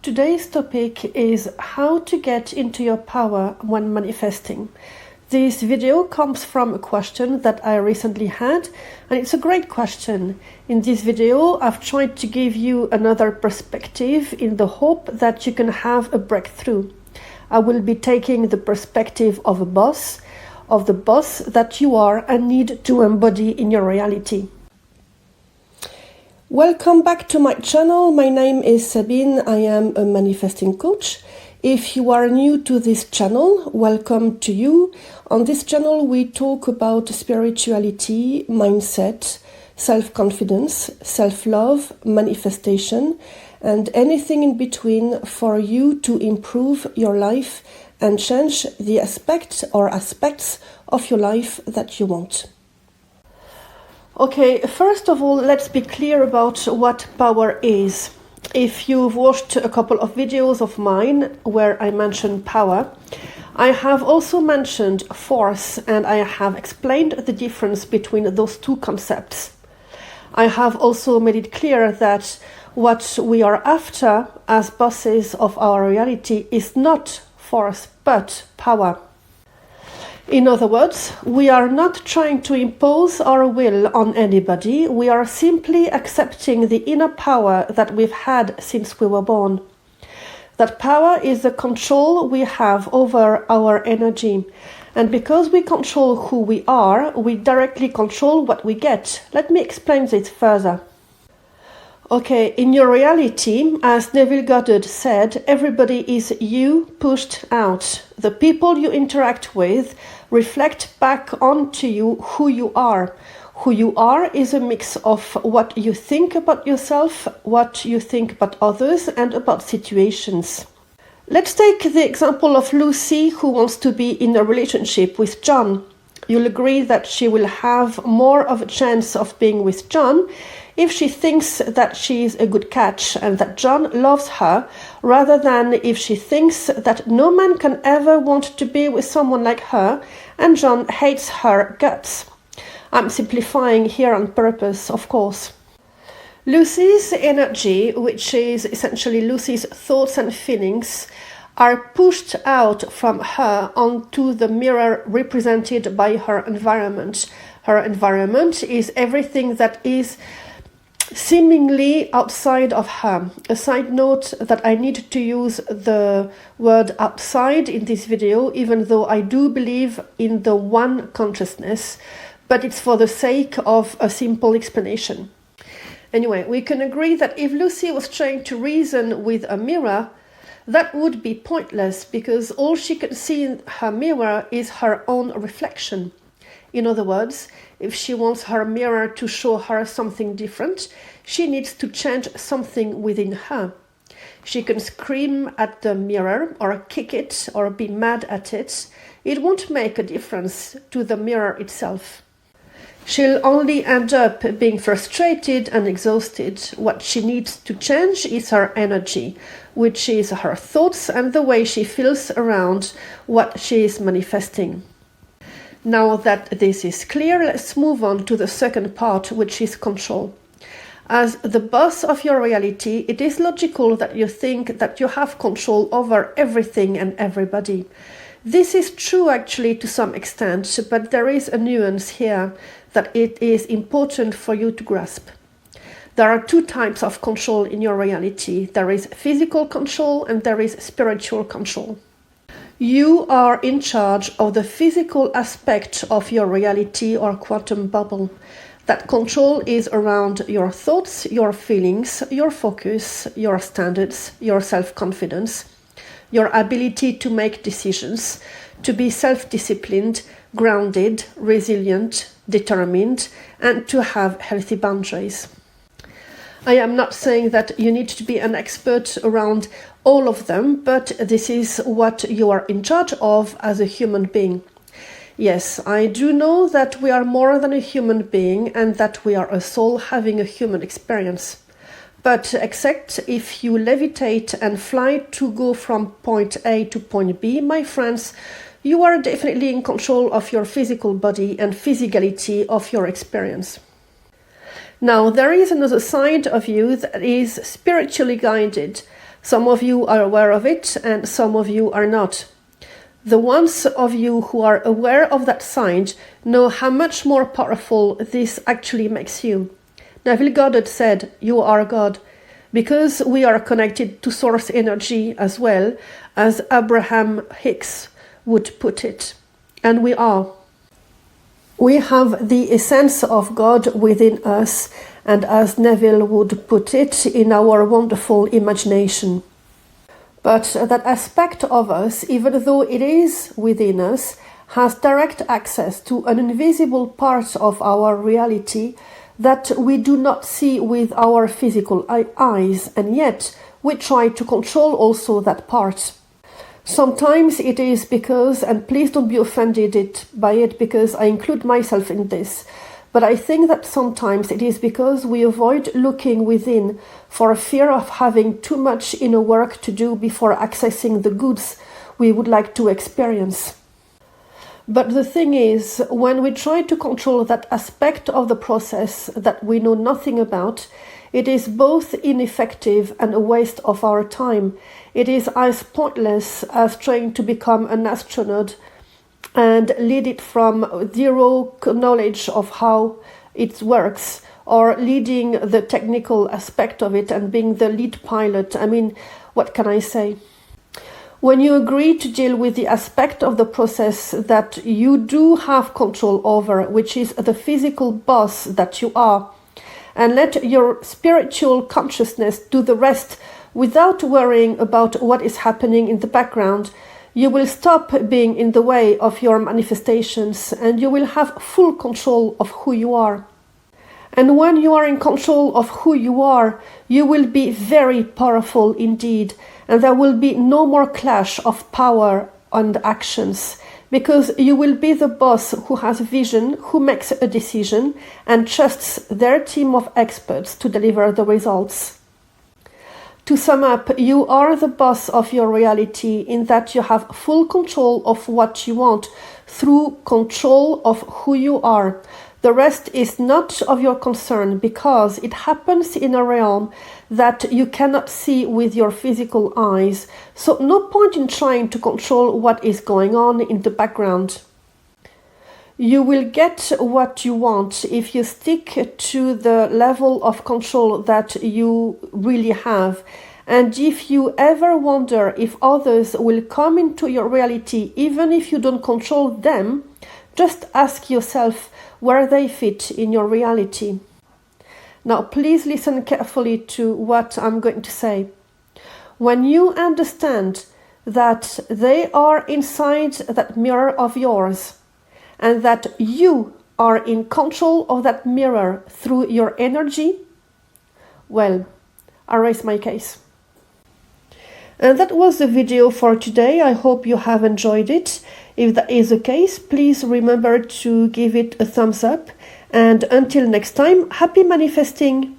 Today's topic is how to get into your power when manifesting. This video comes from a question that I recently had, and it's a great question. In this video, I've tried to give you another perspective in the hope that you can have a breakthrough. I will be taking the perspective of a boss, of the boss that you are and need to embody in your reality. Welcome back to my channel. My name is Sabine. I am a manifesting coach. If you are new to this channel, welcome to you. On this channel, we talk about spirituality, mindset, self-confidence, self-love, manifestation, and anything in between for you to improve your life and change the aspects of your life that you want. Okay, first of all, let's be clear about what power is. If you've watched a couple of videos of mine where I mention power, I have also mentioned force, and I have explained the difference between those two concepts. I have also made it clear that what we are after as bosses of our reality is not force, but power. In other words, we are not trying to impose our will on anybody. We are simply accepting the inner power that we've had since we were born. That power is the control we have over our energy. And because we control who we are, we directly control what we get. Let me explain this further. Okay, in your reality, as Neville Goddard said, everybody is you pushed out. The people you interact with reflect back onto you who you are. Who you are is a mix of what you think about yourself, what you think about others, and about situations. Let's take the example of Lucy, who wants to be in a relationship with John. You'll agree that she will have more of a chance of being with John if she thinks that she is a good catch and that John loves her, rather than if she thinks that no man can ever want to be with someone like her and John hates her guts. I'm simplifying here on purpose, of course. Lucy's energy, which is essentially Lucy's thoughts and feelings, are pushed out from her onto the mirror represented by her environment. Her environment is everything that is seemingly outside of her. A side note that I need to use the word outside in this video, even though I do believe in the one consciousness, but it's for the sake of a simple explanation. Anyway, we can agree that if Lucy was trying to reason with a mirror, that would be pointless because all she can see in her mirror is her own reflection. In other words, if she wants her mirror to show her something different, she needs to change something within her. She can scream at the mirror or kick it or be mad at it. It won't make a difference to the mirror itself. She'll only end up being frustrated and exhausted. What she needs to change is her energy, which is her thoughts and the way she feels around what she is manifesting. Now that this is clear, let's move on to the second part, which is control. As the boss of your reality, it is logical that you think that you have control over everything and everybody. This is true actually to some extent, but there is a nuance here that it is important for you to grasp. There are two types of control in your reality. There is physical control and there is spiritual control. You are in charge of the physical aspect of your reality or quantum bubble. That control is around your thoughts, your feelings, your focus, your standards, your self-confidence, your ability to make decisions, to be self-disciplined, grounded, resilient, determined, and to have healthy boundaries. I am not saying that you need to be an expert around all of them, but this is what you are in charge of as a human being. Yes, I do know that we are more than a human being and that we are a soul having a human experience. But except if you levitate and fly to go from point A to point B, my friends, you are definitely in control of your physical body and physicality of your experience. Now, there is another side of you that is spiritually guided. Some of you are aware of it and some of you are not. The ones of you who are aware of that side know how much more powerful this actually makes you. Neville Goddard said, "You are God," because we are connected to source energy as well, as Abraham Hicks would put it. And we are. We have the essence of God within us, and as Neville would put it, in our wonderful imagination. But that aspect of us, even though it is within us, has direct access to an invisible part of our reality that we do not see with our physical eyes, and yet we try to control also that part. Sometimes it is because, and please don't be offended by it because I include myself in this, but I think that sometimes it is because we avoid looking within for fear of having too much inner work to do before accessing the goods we would like to experience. But the thing is, when we try to control that aspect of the process that we know nothing about, it is both ineffective and a waste of our time. It is as pointless as trying to become an astronaut and lead it from zero knowledge of how it works, or leading the technical aspect of it and being the lead pilot. I mean, what can I say? When you agree to deal with the aspect of the process that you do have control over, which is the physical boss that you are, and let your spiritual consciousness do the rest without worrying about what is happening in the background, you will stop being in the way of your manifestations and you will have full control of who you are. And when you are in control of who you are, you will be very powerful indeed, and there will be no more clash of power and actions, because you will be the boss who has vision, who makes a decision, and trusts their team of experts to deliver the results. To sum up, you are the boss of your reality in that you have full control of what you want through control of who you are. The rest is not of your concern because it happens in a realm that you cannot see with your physical eyes. So no point in trying to control what is going on in the background. You will get what you want if you stick to the level of control that you really have. And if you ever wonder if others will come into your reality, even if you don't control them, just ask yourself where they fit in your reality. Now, please listen carefully to what I'm going to say. When you understand that they are inside that mirror of yours, and that you are in control of that mirror through your energy, well, I raise my case. And that was the video for today. I hope you have enjoyed it. If that is the case, please remember to give it a thumbs up. And until next time, happy manifesting!